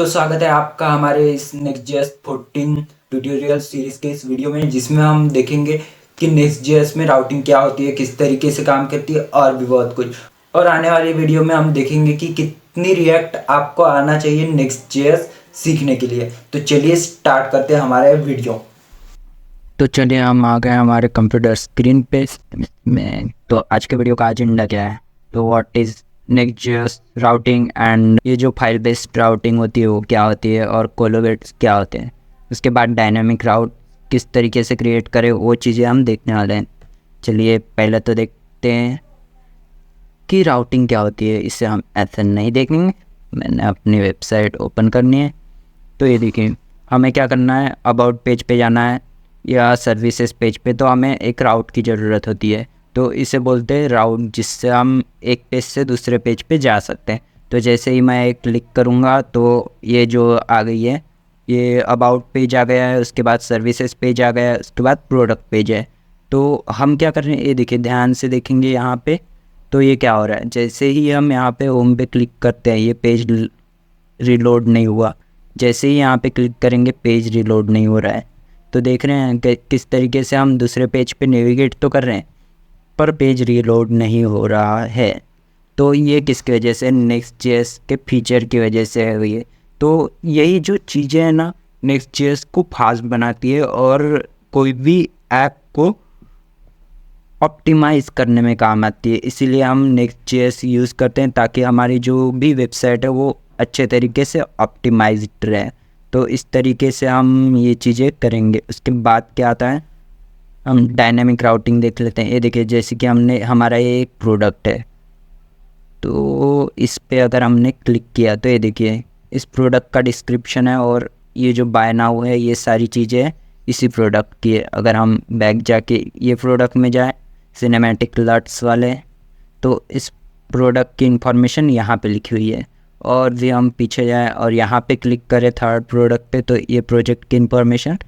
तो स्वागत है आपका हमारे इस Next.js 14 ट्यूटोरियल सीरीज के इस वीडियो में, जिसमें हम देखेंगे कि Next.js में राउटिंग क्या होती है, किस तरीके से काम करती है और भी बहुत कुछ। और आने वाली वीडियो में हम देखेंगे कि कितनी रिएक्ट आपको आना चाहिए Next.js सीखने के लिए। तो चलिए स्टार्ट करते हैं हमारा वीडियो। तो चलिए हम आ गए हमारे कंप्यूटर स्क्रीन पे में। तो आज के वीडियो का एजेंडा क्या है, तो व्हाट इज़ नेक्स्ट.जेएस राउटिंग एंड ये जो फाइल बेस्ड राउटिंग होती है वो क्या होती है और कोलैबोरेटर्स क्या होते हैं। उसके बाद डायनामिक राउट किस तरीके से क्रिएट करें वो चीज़ें हम देखने वाले हैं। चलिए पहले तो देखते हैं कि राउटिंग क्या होती है। इसे हम ऐसे नहीं देखेंगे, मैंने अपनी वेबसाइट ओपन करनी है। तो ये देखिए हमें क्या करना है, अबाउट पेज पे जाना है या सर्विसेज पेज पे। तो हमें एक राउट की ज़रूरत होती है, तो इसे बोलते हैं राउट, जिससे हम एक पेज से दूसरे पेज पे जा सकते हैं। तो जैसे ही मैं क्लिक करूँगा तो ये जो आ गई है, ये अबाउट पेज आ गया है, उसके बाद सर्विसेज पेज आ गया है, उसके बाद प्रोडक्ट पेज है। तो हम क्या कर रहे हैं, ये देखिए ध्यान से देखेंगे यहाँ पे। तो ये क्या हो रहा है, जैसे ही हम यहाँ पे होम पे क्लिक करते हैं ये पेज रिलोड नहीं हुआ। जैसे ही यहाँ पे क्लिक करेंगे पेज रिलोड नहीं हो रहा है। तो देख रहे हैं कि किस तरीके से हम दूसरे पेज पे नेविगेट तो कर रहे हैं पर पेज रिलोड नहीं हो रहा है। तो ये किसकी वजह से, नेक्स्ट.जेएस के फीचर की वजह से है ये। तो यही जो चीज़ें हैं ना, नेक्स्ट.जेएस को फास्ट बनाती है और कोई भी ऐप को ऑप्टिमाइज़ करने में काम आती है। इसीलिए हम नेक्स्ट.जेएस यूज़ करते हैं ताकि हमारी जो भी वेबसाइट है वो अच्छे तरीके से ऑप्टिमाइज्ड रहे। तो इस तरीके से हम ये चीज़ें करेंगे। उसके बाद क्या आता है, हम डायनामिक राउटिंग देख लेते हैं। ये देखिए जैसे कि हमारा ये एक प्रोडक्ट है, तो इस पे अगर हमने क्लिक किया तो ये देखिए इस प्रोडक्ट का डिस्क्रिप्शन है और ये जो बाय नाउ है ये सारी चीज़ें इसी प्रोडक्ट की है। अगर हम बैक जाके ये प्रोडक्ट में जाए सिनेमैटिक अलर्ट्स वाले, तो इस प्रोडक्ट की इंफॉर्मेशन यहाँ पे लिखी हुई है। और भी हम पीछे जाएं और यहाँ पे क्लिक करें थर्ड प्रोडक्ट पे, तो ये प्रोजेक्ट की इंफॉर्मेशन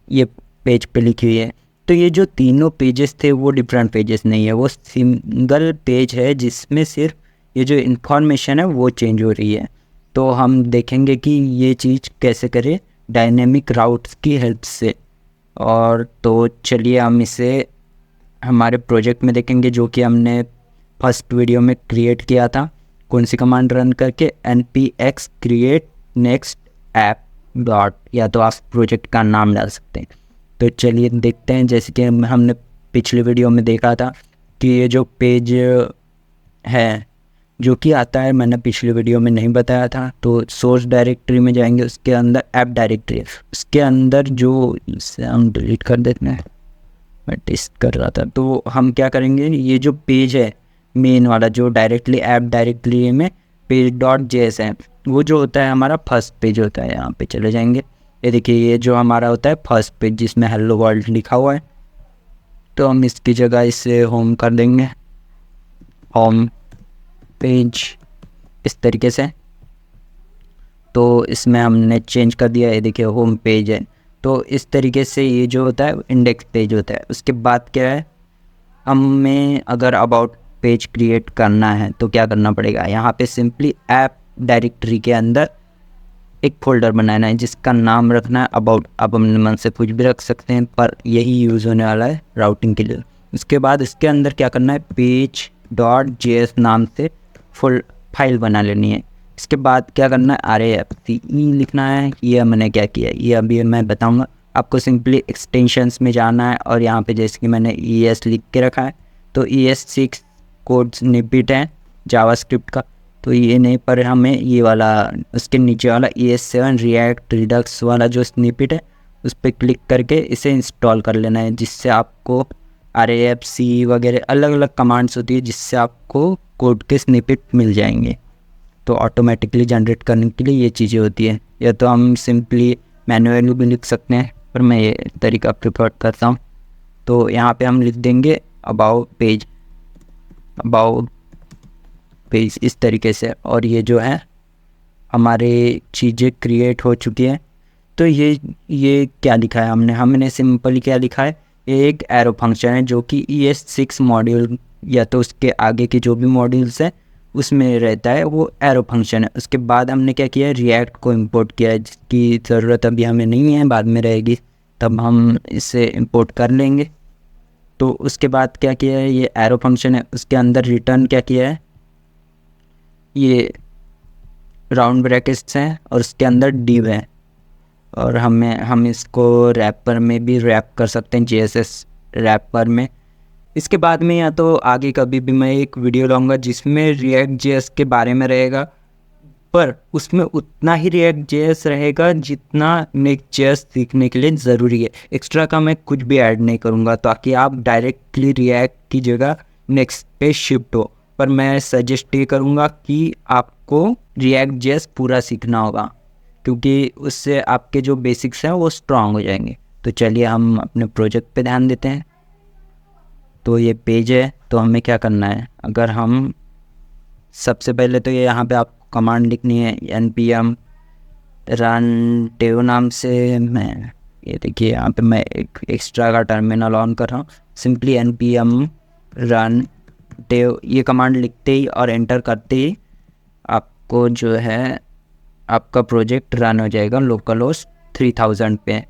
ये पेज पे लिखी हुई है। तो ये जो तीनों पेजेस थे वो डिफरेंट पेजेस नहीं है, वो सिंगल पेज है जिसमें सिर्फ ये जो इंफॉर्मेशन है वो चेंज हो रही है। तो हम देखेंगे कि ये चीज़ कैसे करें डायनेमिक राउट्स की हेल्प से। और तो चलिए हम इसे हमारे प्रोजेक्ट में देखेंगे, जो कि हमने फर्स्ट वीडियो में क्रिएट किया था। कौन सी कमांड रन करके, npx create next app dot, या तो आप प्रोजेक्ट का नाम डाल सकते हैं। तो चलिए देखते हैं। जैसे कि हमने पिछले वीडियो में देखा था कि ये जो पेज है जो कि आता है, मैंने पिछले वीडियो में नहीं बताया था। तो सोर्स डायरेक्टरी में जाएंगे, उसके अंदर ऐप डायरेक्टरी, उसके अंदर जो, इसे हम डिलीट कर देते हैं, मैं टेस्ट कर रहा था। तो हम क्या करेंगे, ये जो पेज है मेन वाला जो डायरेक्टली ऐप डायरेक्टरी में पेज डॉट जेएस है, वो जो होता है हमारा फर्स्ट पेज होता है। यहाँ पे चले जाएंगे, ये देखिए ये जो हमारा होता है फर्स्ट पेज जिसमें हेलो वर्ल्ड लिखा हुआ है। तो हम इसकी जगह इसे होम कर देंगे, होम पेज, इस तरीके से। तो इसमें हमने चेंज कर दिया, ये देखिए होम पेज है। तो इस तरीके से ये जो होता है इंडेक्स पेज होता है। उसके बाद क्या है, हमें अगर अबाउट पेज क्रिएट करना है तो क्या करना पड़ेगा, यहाँ पे सिंपली ऐप डायरेक्टरी के अंदर एक फोल्डर बनाना है जिसका नाम रखना है अबाउट। अब हम मन से कुछ भी रख सकते हैं पर यही यूज़ होने वाला है राउटिंग के लिए। उसके बाद इसके अंदर क्या करना है, पेज डॉट जेएस नाम से फुल फाइल बना लेनी है। इसके बाद क्या करना है, RAFC लिखना है। ये मैंने क्या किया ये अभी मैं बताऊंगा आपको। सिंपली एक्सटेंशंस में जाना है और यहाँ पे जैसे कि मैंने ES लिख के रखा है, तो ES6 कोड स्निपेट है जावास्क्रिप्ट का। तो ये नहीं, पर हमें ये वाला उसके नीचे वाला ES7 रिएक्ट रिडक्स वाला जो स्निपेट है उस पर क्लिक करके इसे इंस्टॉल कर लेना है, जिससे आपको RAFC वगैरह अलग अलग कमांड्स होती है जिससे आपको कोड के स्निपेट मिल जाएंगे। तो ऑटोमेटिकली जनरेट करने के लिए ये चीज़ें होती है, या तो हम सिंपली मैनुअली भी लिख सकते हैं, पर मैं ये तरीका प्रेफर करता हूँ। तो यहाँ पे हम लिख देंगे अबाउट पेज इस तरीके से। और ये जो है हमारे चीज़ें क्रिएट हो चुकी है। तो ये क्या लिखा है हमने सिंपली क्या लिखा है, ये एक एरो फंक्शन है जो कि ES6 मॉड्यूल या तो उसके आगे के जो भी मॉड्यूल्स हैं उसमें रहता है वो एरो फंक्शन है। उसके बाद हमने क्या किया, रिएक्ट को इंपोर्ट किया है, जिसकी ज़रूरत अभी हमें नहीं है, बाद में रहेगी तब हम इसे इंपोर्ट कर लेंगे। तो उसके बाद क्या किया है, ये एरो फंक्शन है, उसके अंदर रिटर्न क्या किया है, ये राउंड ब्रैकेट्स हैं और उसके अंदर डिव है। और हम इसको रैपर में भी रैप कर सकते हैं, JSS रैपर में। इसके बाद में या तो आगे कभी भी मैं एक वीडियो लाऊंगा जिसमें React.js के बारे में रहेगा, पर उसमें उतना ही React.js रहेगा जितना Next.js सीखने के लिए ज़रूरी है। एक्स्ट्रा का मैं कुछ भी ऐड नहीं करूँगा ताकि आप डायरेक्टली React की जगह नेक्स्ट पे शिफ्ट हो। पर मैं सजेस्ट ये करूँगा कि आपको React.js पूरा सीखना होगा, क्योंकि उससे आपके जो बेसिक्स हैं वो स्ट्रांग हो जाएंगे। तो चलिए हम अपने प्रोजेक्ट पे ध्यान देते हैं। तो ये पेज है, तो हमें क्या करना है, अगर हम सबसे पहले तो ये यहाँ पे आपको कमांड लिखनी है npm run dev नाम से। मैं ये देखिए यहाँ पे मैं एक एक्स्ट्रा का टर्मिनल ऑन कर रहा हूँ। सिंपली npm run dev ये कमांड लिखते ही और एंटर करते ही आपको जो है आपका प्रोजेक्ट रन हो जाएगा लोकल होस्ट 3000 पे।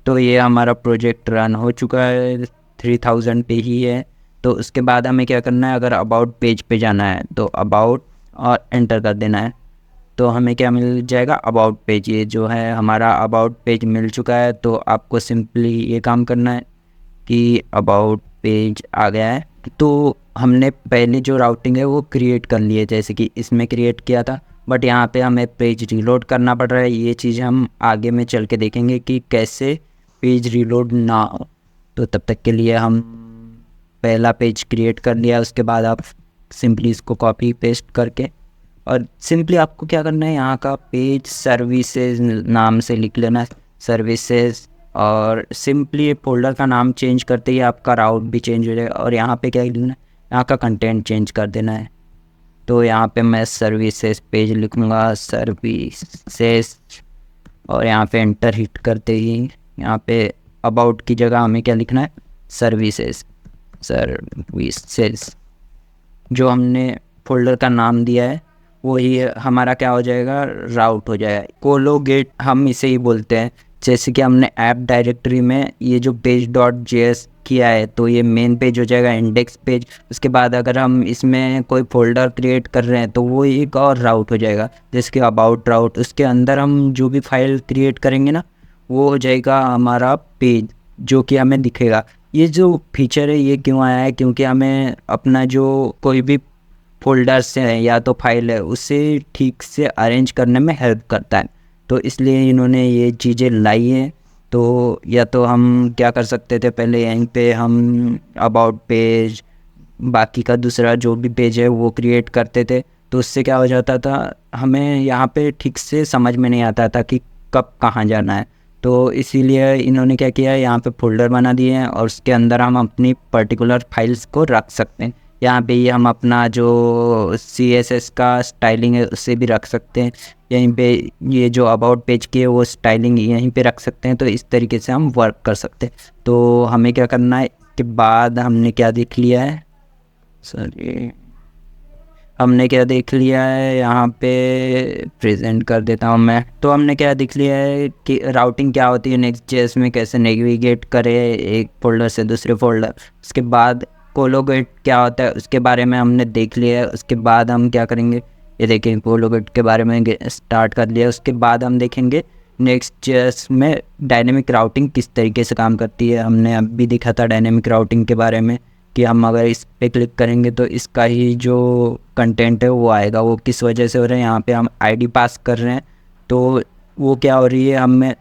तो ये हमारा प्रोजेक्ट रन हो चुका है, 3000 पे ही है। तो उसके बाद हमें क्या करना है, अगर अबाउट पेज पे जाना है तो अबाउट और एंटर कर देना है। तो हमें क्या मिल जाएगा, अबाउट पेज। ये जो है हमारा अबाउट पेज मिल चुका है। तो आपको सिंपली ये काम करना है कि अबाउट पेज आ गया है। तो हमने पहले जो राउटिंग है वो क्रिएट कर ली है, जैसे कि इसमें क्रिएट किया था, बट यहाँ पे हमें पेज रीलोड करना पड़ रहा है। ये चीज़ हम आगे में चल के देखेंगे कि कैसे पेज रीलोड ना हो। तो तब तक के लिए हम पहला पेज क्रिएट कर लिया। उसके बाद आप सिंपली इसको कॉपी पेस्ट करके और सिंपली आपको क्या करना है, यहाँ का पेज सर्विसेज नाम से लिख लेना है, सर्विसेज। और सिंपली ये फोल्डर का नाम चेंज करते ही आपका राउट भी चेंज हो जाएगा। और यहाँ पे क्या लिखना है, यहाँ का कंटेंट चेंज कर देना है। तो यहाँ पे मैं सर्विसेज पेज लिखूँगा, सर्विसेज, और यहाँ पे एंटर हिट करते ही यहाँ पे अबाउट की जगह हमें क्या लिखना है, सर्विसेज। सर्विसेज जो हमने फोल्डर का नाम दिया है वही हमारा क्या हो जाएगा, राउट हो जाएगा। कोलोगेट हम इसे ही बोलते हैं। जैसे कि हमने ऐप डायरेक्टरी में ये जो page.js किया है तो ये मेन पेज हो जाएगा, इंडेक्स पेज। उसके बाद अगर हम इसमें कोई फोल्डर क्रिएट कर रहे हैं तो वो एक और राउट हो जाएगा, जैसे कि अबाउट राउट। उसके अंदर हम जो भी फाइल क्रिएट करेंगे ना वो हो जाएगा हमारा पेज, जो कि हमें दिखेगा। ये जो फीचर है ये क्यों आया है, क्योंकि हमें अपना जो कोई भी फोल्डर्स है या तो फाइल है उसे ठीक से अरेंज करने में हेल्प करता है। तो इसलिए इन्होंने ये चीज़ें लाई हैं। तो या तो हम क्या कर सकते थे, पहले यहीं पे हम अबाउट पेज, बाकी का दूसरा जो भी पेज है वो क्रिएट करते थे। तो उससे क्या हो जाता था, हमें यहाँ पे ठीक से समझ में नहीं आता था कि कब कहाँ जाना है। तो इसीलिए इन्होंने क्या किया है, यहाँ पे फोल्डर बना दिए हैं और उसके अंदर हम अपनी पर्टिकुलर फाइल्स को रख सकते हैं। यहाँ पे ये हम अपना जो CSS का स्टाइलिंग है उससे भी रख सकते हैं। यहीं पे ये जो अबाउट पेज की है वो स्टाइलिंग यहीं पे रख सकते हैं। तो इस तरीके से हम वर्क कर सकते हैं। तो हमें क्या करना है, इसके बाद हमने क्या देख लिया है, सॉरी हमने क्या देख लिया है, यहाँ पे प्रेजेंट कर देता हूँ मैं। तो हमने क्या देख लिया है कि राउटिंग क्या होती है Next.js में, कैसे नेविगेट करे एक फोल्डर से दूसरे फोल्डर। उसके बाद कोलोगेट क्या होता है उसके बारे में हमने देख लिया है। उसके बाद हम क्या करेंगे, ये देखें कोलोगेट के बारे में स्टार्ट कर लिया। उसके बाद हम देखेंगे Next.js में डायनेमिक राउटिंग किस तरीके से काम करती है। हमने अब भी देखा था डायनेमिक राउटिंग के बारे में कि हम अगर इस पे क्लिक करेंगे तो इसका ही जो कंटेंट है वो आएगा। वो किस वजह से हो रहा है, यहाँ पे हम आईडी पास कर रहे हैं तो वो क्या हो रही है, हम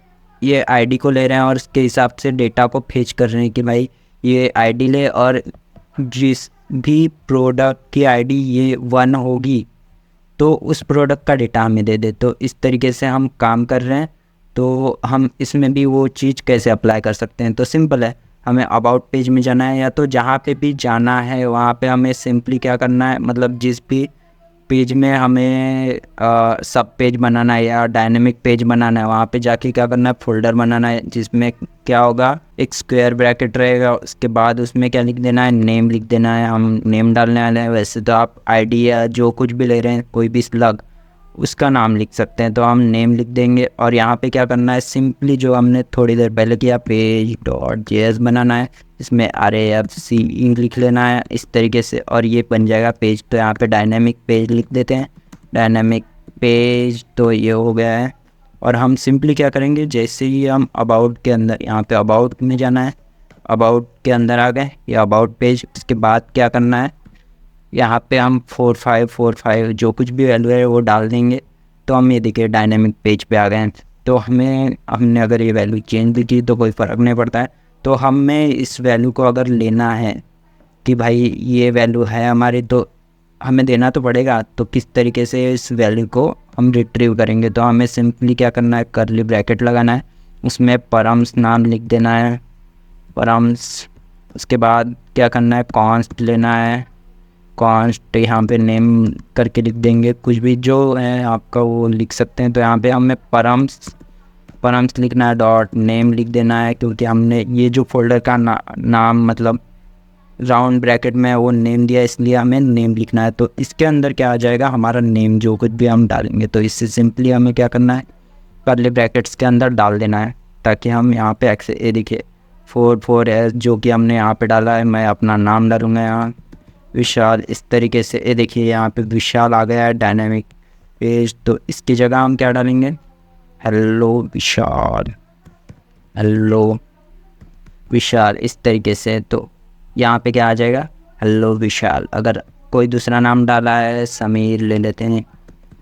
ये आईडी को ले रहे हैं और उसके हिसाब से डेटा को फेच कर रहे हैं कि भाई ये आईडी ले और जिस भी प्रोडक्ट की आईडी ये 1 होगी तो उस प्रोडक्ट का डेटा हमें दे दे। तो इस तरीके से हम काम कर रहे हैं। तो हम इसमें भी वो चीज़ कैसे अप्लाई कर सकते हैं, तो सिंपल है, हमें अबाउट पेज में जाना है या तो जहाँ पे भी जाना है वहाँ पे हमें सिंपली क्या करना है, मतलब जिस भी पेज में हमें सब पेज बनाना है या डायनेमिक पेज बनाना है, वहाँ पे जाके क्या करना है, फोल्डर बनाना है जिसमें क्या होगा, एक स्क्वायर ब्रैकेट रहेगा, उसके बाद उसमें क्या लिख देना है, नेम लिख देना है। हम नेम डालने वाले हैं, वैसे तो आप आईडी या जो कुछ भी ले रहे हैं, कोई भी स्लग, उसका नाम लिख सकते हैं, तो हम नेम लिख देंगे। और यहाँ पे क्या करना है, सिंपली जो हमने थोड़ी देर पहले किया, पेज डॉट जेएस बनाना है, इसमें RAFC लिख लेना है इस तरीके से, और ये बन जाएगा पेज। तो यहाँ पे डायनेमिक पेज लिख देते हैं, डायनेमिक पेज, तो ये हो गया है। और हम सिंपली क्या करेंगे, जैसे ही हम अबाउट के अंदर, यहाँ पे अबाउट में जाना है, अबाउट के अंदर आ गए, ये अबाउट पेज। उसके बाद क्या करना है, यहाँ पे हम 4545 जो कुछ भी वैल्यू है वो डाल देंगे। तो हम ये देखिए डायनेमिक पेज पे आ गए हैं। तो हमने अगर ये वैल्यू चेंज भी की तो कोई फ़र्क नहीं पड़ता है। तो हमें इस वैल्यू को अगर लेना है कि भाई ये वैल्यू है हमारी, तो हमें देना तो पड़ेगा। तो किस तरीके से इस वैल्यू को हम रिट्रीव करेंगे, तो हमें सिंपली क्या करना है, कर्ली ब्रैकेट लगाना है, उसमें परम्स नाम लिख देना है, परम्स। उसके बाद क्या करना है, कॉन्स्ट लेना है, कॉन्स्ट यहाँ पे नेम करके लिख देंगे, कुछ भी जो है आपका वो लिख सकते हैं। तो यहाँ पे हमें परम्स लिखना है, डॉट नेम लिख देना है, क्योंकि हमने ये जो फोल्डर का नाम मतलब राउंड ब्रैकेट में वो नेम दिया, इसलिए हमें नेम लिखना है। तो इसके अंदर क्या आ जाएगा, हमारा नेम जो कुछ भी हम डालेंगे। तो इससे सिंपली हमें क्या करना है, कर्ली ब्रैकेट्स के अंदर डाल देना है, ताकि हम यहाँ पे ये देखिए 44S जो कि हमने यहाँ पे डाला है, मैं अपना नाम डालूँगा यहाँ विशाल, इस तरीके से। ये देखिए यहाँ पे विशाल आ गया है डायनेमिक पेज। तो इसकी जगह हम क्या डालेंगे, हेलो विशाल, हेलो विशाल, इस तरीके से। तो यहाँ पे क्या आ जाएगा, हेलो विशाल। अगर कोई दूसरा नाम डाला है, समीर ले लेते हैं,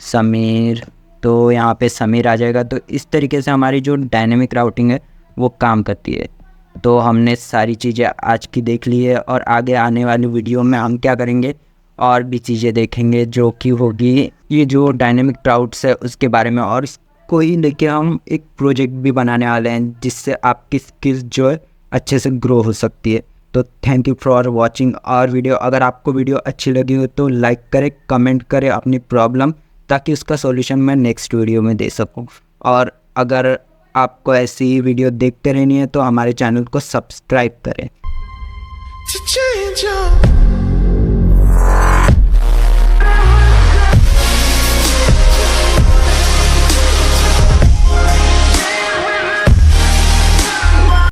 समीर, तो यहाँ पे समीर आ जाएगा। तो इस तरीके से हमारी जो डायनेमिक राउटिंग है वो काम करती है। तो हमने सारी चीज़ें आज की देख ली है, और आगे आने वाली वीडियो में हम क्या करेंगे, और भी चीज़ें देखेंगे, जो कि होगी ये जो डायनेमिक राउट्स है उसके बारे में। और इसको ही लेके हम एक प्रोजेक्ट भी बनाने वाले हैं, जिससे आपकी स्किल्स जो है अच्छे से ग्रो हो सकती है। तो thank you for watching our video. अगर आपको वीडियो अच्छी लगी हो तो लाइक करें, कमेंट करें अपनी प्रॉब्लम, ताकि उसका सॉल्यूशन मैं नेक्स्ट वीडियो में दे सकूं। और अगर आपको ऐसी वीडियो देखते रहनी है तो हमारे चैनल को सब्सक्राइब करें।